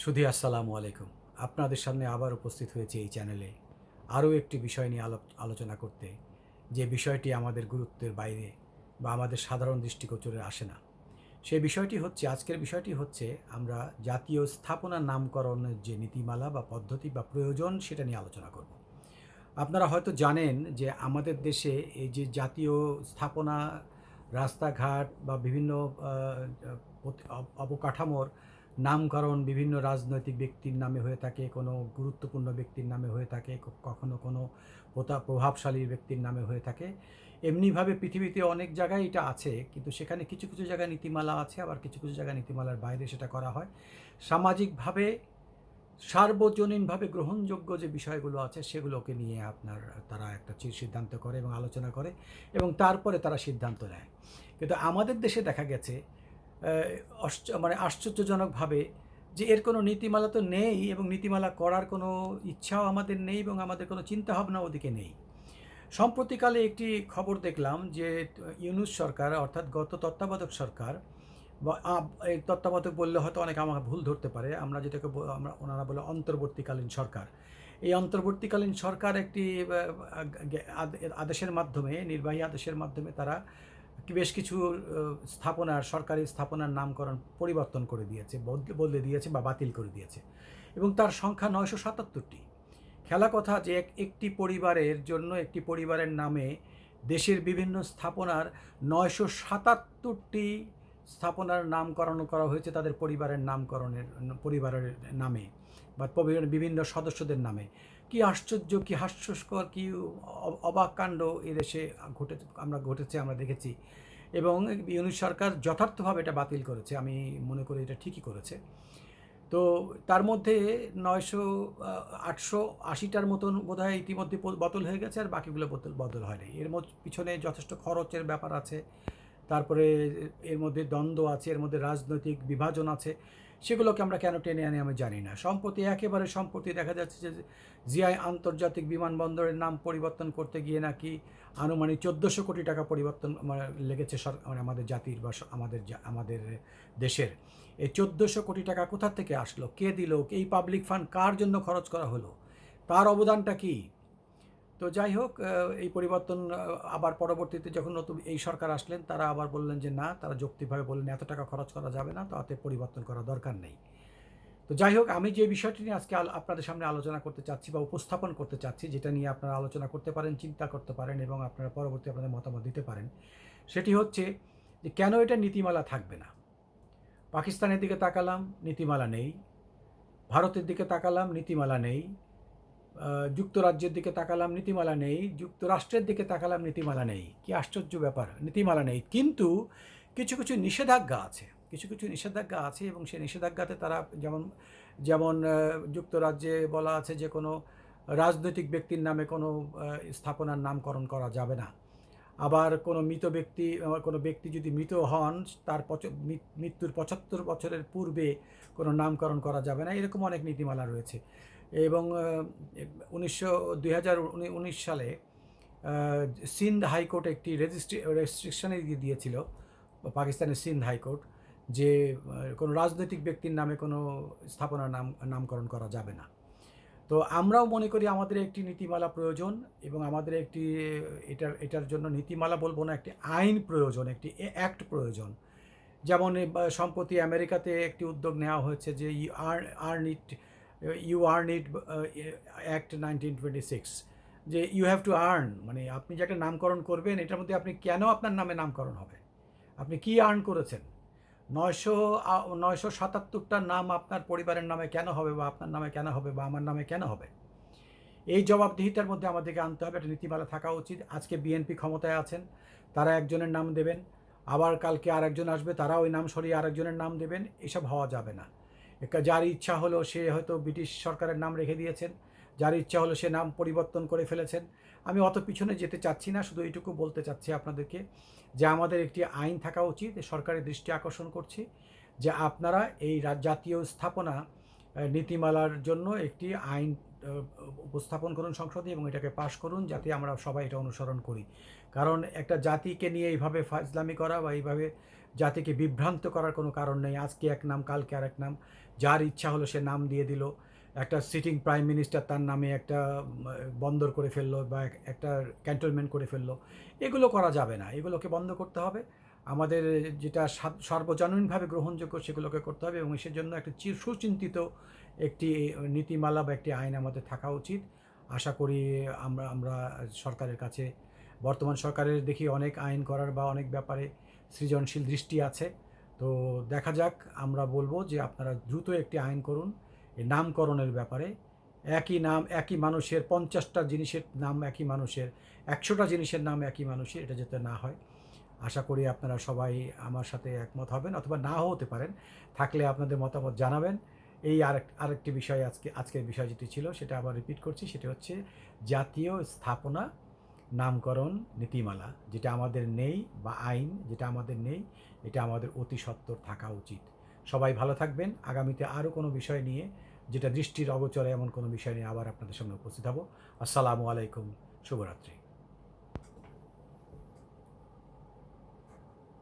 সুধী আসসালামু আলাইকুম। আপনাদের সামনে আবার উপস্থিত হয়েছি এই চ্যানেলে আরও একটি বিষয় নিয়ে আলোচনা করতে, যে বিষয়টি আমাদের গুরুত্বের বাইরে বা আমাদের সাধারণ দৃষ্টিগোচরে আসে না। সেই বিষয়টি হচ্ছে, আজকের বিষয়টি হচ্ছে, আমরা জাতীয় স্থাপনার নামকরণের যে নীতিমালা বা পদ্ধতি বা প্রয়োজন সেটা নিয়ে আলোচনা করব। আপনারা হয়তো জানেন যে আমাদের দেশে এই যে জাতীয় স্থাপনা, রাস্তাঘাট বা বিভিন্ন অবকাঠামোর নামকরণ বিভিন্ন রাজনৈতিক ব্যক্তির নামে হয়ে থাকে, কোনো গুরুত্বপূর্ণ ব্যক্তির নামে হয়ে থাকে, কখনো কোনো প্রভাবশালী ব্যক্তির নামে হয়ে থাকে। এমনিভাবে পৃথিবীতে অনেক জায়গায় এটা আছে, কিন্তু সেখানে কিছু কিছু জায়গায় নীতিমালা আছে, আবার কিছু কিছু জায়গায় নীতিমালার বাইরে সেটা করা হয়। সামাজিকভাবে সার্বজনীনভাবে গ্রহণযোগ্য যে বিষয়গুলো আছে সেগুলোকে নিয়ে তারা একটা সিদ্ধান্ত করে এবং আলোচনা করে এবং তারপরে তারা সিদ্ধান্ত নেয়। কিন্তু আমাদের দেশে দেখা গেছে মানে আশ্চর্যজনকভাবে যে এর কোনো নীতিমালা তো নেই এবং নীতিমালা করার কোনো ইচ্ছাও আমাদের নেই এবং আমাদের কোনো চিন্তাভাবনাও ওদিকে নেই। সম্প্রতিকালে একটি খবর দেখলাম যে ইউনূস সরকার, অর্থাৎ গত তত্ত্বাবধায়ক সরকার, বা এই তত্ত্বাবধায়ক বললে হয়তো অনেকে আমাকে ভুল ধরতে পারে, আমরা যেটাকে ওনারা বলে অন্তর্বর্তীকালীন সরকার। এই অন্তর্বর্তীকালীন সরকার একটি আদেশের মাধ্যমে, নির্বাহী আদেশের মাধ্যমে তারা বেশ কিছু সরকারি স্থাপনার নামকরণ পরিবর্তন করে দিয়েছে, বদলে দিয়েছে বা বাতিল করে দিয়েছে, এবং তার সংখ্যা 977টি। খেলা কথা যে একটি পরিবারের জন্য, একটি পরিবারের নামে দেশের বিভিন্ন স্থাপনার 977টি স্থাপনার নামকরণ করা হয়েছে তাদের পরিবারের নামে বা বিভিন্ন সদস্যদের নামে। কি আশ্চর্য, কি হাস্যস্কর, কি অবাক কাণ্ড এদেশে ঘটেছে, আমরা দেখেছি। এবং ইউনূস সরকার যথার্থভাবে এটা বাতিল করেছে, আমি মনে করি এটা ঠিকই করেছে। তো তার মধ্যে 880টার মতন বোধহয় ইতিমধ্যে বদল হয়ে গেছে, আর বাকিগুলো বদল হয়নি। এর পিছনে যথেষ্ট খরচের ব্যাপার আছে, তারপরে এর মধ্যে দ্বন্দ্ব আছে, এর মধ্যে রাজনৈতিক বিভাজন আছে। সেগুলোকে আমরা কেন টেনে আনি আমি জানি না। একেবারে সম্প্রতি দেখা যাচ্ছে যে জিআই আন্তর্জাতিক বিমানবন্দরের নাম পরিবর্তন করতে গিয়ে নাকি আনুমানিক 1400 কোটি টাকা পরিবর্তন লেগেছে আমাদের জাতির বা আমাদের দেশের। এই 1400 কোটি টাকা কোথা থেকে আসলো, কে দিল, এই পাবলিক ফান্ড কার জন্য খরচ করা হলো, তার অবদানটা কী? তো যাই হোক, এই পরিবর্তন আবার পরবর্তীতে যখন নতুন এই সরকার আসলেন, তারা আবার বললেন যে না, তারা যৌক্তিকভাবে বললেন এত টাকা খরচ করা যাবে না, তাতে পরিবর্তন করা দরকার নেই। তো যাই হোক, আমি যে বিষয়টি নিয়ে আজকে আপনাদের সামনে আলোচনা করতে চাচ্ছি বা উপস্থাপন করতে চাচ্ছি, যেটা নিয়ে আপনারা আলোচনা করতে পারেন, চিন্তা করতে পারেন এবং আপনারা পরবর্তী আপনাদের মতামত দিতে পারেন, সেটি হচ্ছে যে কেন এটা নীতিমালা থাকবে না। পাকিস্তানের দিকে তাকালাম, নীতিমালা নেই। ভারতের দিকে তাকালাম, নীতিমালা নেই। যুক্তরাজ্যের দিকে তাকালাম, নীতিমালা নেই। যুক্তরাষ্ট্রের দিকে তাকালাম, নীতিমালা নেই। কি আশ্চর্য ব্যাপার, নীতিমালা নেই, কিন্তু কিছু কিছু নিষেধাজ্ঞা আছে, কিছু কিছু নিষেধাজ্ঞা আছে, এবং সেই নিষেধাজ্ঞাতে তারা যেমন যেমন যুক্তরাজ্যে বলা আছে যে কোনো রাজনৈতিক ব্যক্তির নামে কোনো স্থাপনার নামকরণ করা যাবে না। আবার কোনো ব্যক্তি যদি মৃত হন, তার মৃত্যুর 75 বছরের পূর্বে কোনো নামকরণ করা যাবে না। এরকম অনেক নীতিমালা রয়েছে। এবং 2019 সালে সিন্ধ হাইকোর্ট একটি রেস্ট্রিকশনে দিয়েছিল, পাকিস্তানের সিন্ধ হাইকোর্ট, যে কোনো রাজনৈতিক ব্যক্তির নামে কোনো স্থাপনার নামকরণ করা যাবে না। তো আমরাও মনে করি আমাদের একটি নীতিমালা প্রয়োজন, এবং আমাদের একটি এটার জন্য নীতিমালা বলবো না, একটি আইন প্রয়োজন, একটি অ্যাক্ট প্রয়োজন। যেমন সম্প্রতি আমেরিকাতে একটি উদ্যোগ নেওয়া হয়েছে যে ইউ আর্ন ইট অ্যাক্ট 1926, যে ইউ হ্যাভ টু আর্ন, মানে আপনি যে একটা নামকরণ করবেন, এটার মধ্যে আপনি কেন আপনার নামে নামকরণ হবে, আপনি কি আর্ন করেছেন। 977টার নাম আপনার পরিবারের নামে কেন হবে, বা আপনার নামে কেন হবে, বা আমার নামে কেন হবে? এই জবাবদিহিতার মধ্যে আমাদেরকে আনতে হবে, একটা নীতিমালা থাকা উচিত। আজকে বিএনপি ক্ষমতায় আছেন, তারা একজনের নাম দেবেন, আবার কালকে আরেকজন আসবে, তারা ওই নাম সরিয়ে আরেকজনের নাম দেবেন। এসব হওয়া যাবে না। যার ইচ্ছা হলো সে হয়তো ব্রিটিশ সরকারের নাম রেখে দিয়েছেন, যার ইচ্ছা হলো সে নাম পরিবর্তন করে ফেলেছেন। আমি অত পিছনে যেতে চাচ্ছি না, শুধু এইটুকু বলতে চাচ্ছি আপনাদেরকে যে আমাদের একটি আইন থাকা উচিত। সরকারের দৃষ্টি আকর্ষণ করছি যে আপনারা এই জাতীয় স্থাপনা নীতিমালার জন্য একটি আইন উপস্থাপন করুন সংসদে, এবং এটাকে পাশ করুন, যাতে আমরা সবাই এটা অনুসরণ করি। কারণ একটা জাতিকে নিয়ে এইভাবে ফাজলামি করা বা এইভাবে জাতিকে বিভ্রান্ত করার কোনো কারণ নেই। আজকে এক নাম, কালকে আরেক নাম, যার ইচ্ছা হলো সে নাম দিয়ে দিল। একটা সিটিং প্রাইম মিনিস্টার তার নামে একটা বন্দর করে ফেললো বা একটা ক্যান্টনমেন্ট করে ফেললো। এগুলো করা যাবে না, এগুলোকে বন্ধ করতে হবে। আমাদের যেটা সার্বজনীনভাবে গ্রহণযোগ্য সেগুলোকে করতে হবে, এবং সেজন্য একটা সুচিন্তিত একটি নীতিমালা বা একটি আইন আমাদের থাকা উচিত। আশা করি আমরা আমরা সরকারের কাছে, বর্তমান সরকারের দেখি অনেক আইন করার বা অনেক ব্যাপারে সৃজনশীল দৃষ্টি আছে। তো দেখা যাক, আমরা বলবো যে আপনারা দ্রুত একটি আইন করুন এই নামকরণের ব্যাপারে। একই নাম একই মানুষের, 50টা জিনিসের নাম একই মানুষের, 100টা জিনিসের নাম একই মানুষের, এটা যাতে না হয়। আশা করি আপনারা সবাই আমার সাথে একমত হবেন, অথবা নাও হতে পারেন। থাকলে আপনাদের মতামত জানাবেন। এই আরেকটি বিষয়, আজকের বিষয় যেটি ছিল সেটা আবার রিপিট করছি, সেটা হচ্ছে জাতীয় স্থাপনা নামকরণ নীতিমালা, যেটা আমাদের নেই, বা আইন যেটা আমাদের নেই, এটা আমাদের অতি সত্বর থাকা উচিত। সবাই ভালো থাকবেন। আগামীতে আরও কোনো বিষয় নিয়ে, যেটা দৃষ্টির অগোচরে এমন কোনো বিষয় নিয়ে আবার আপনাদের সামনে উপস্থিত হব। আসসালামু আলাইকুম, শুভরাত্রি।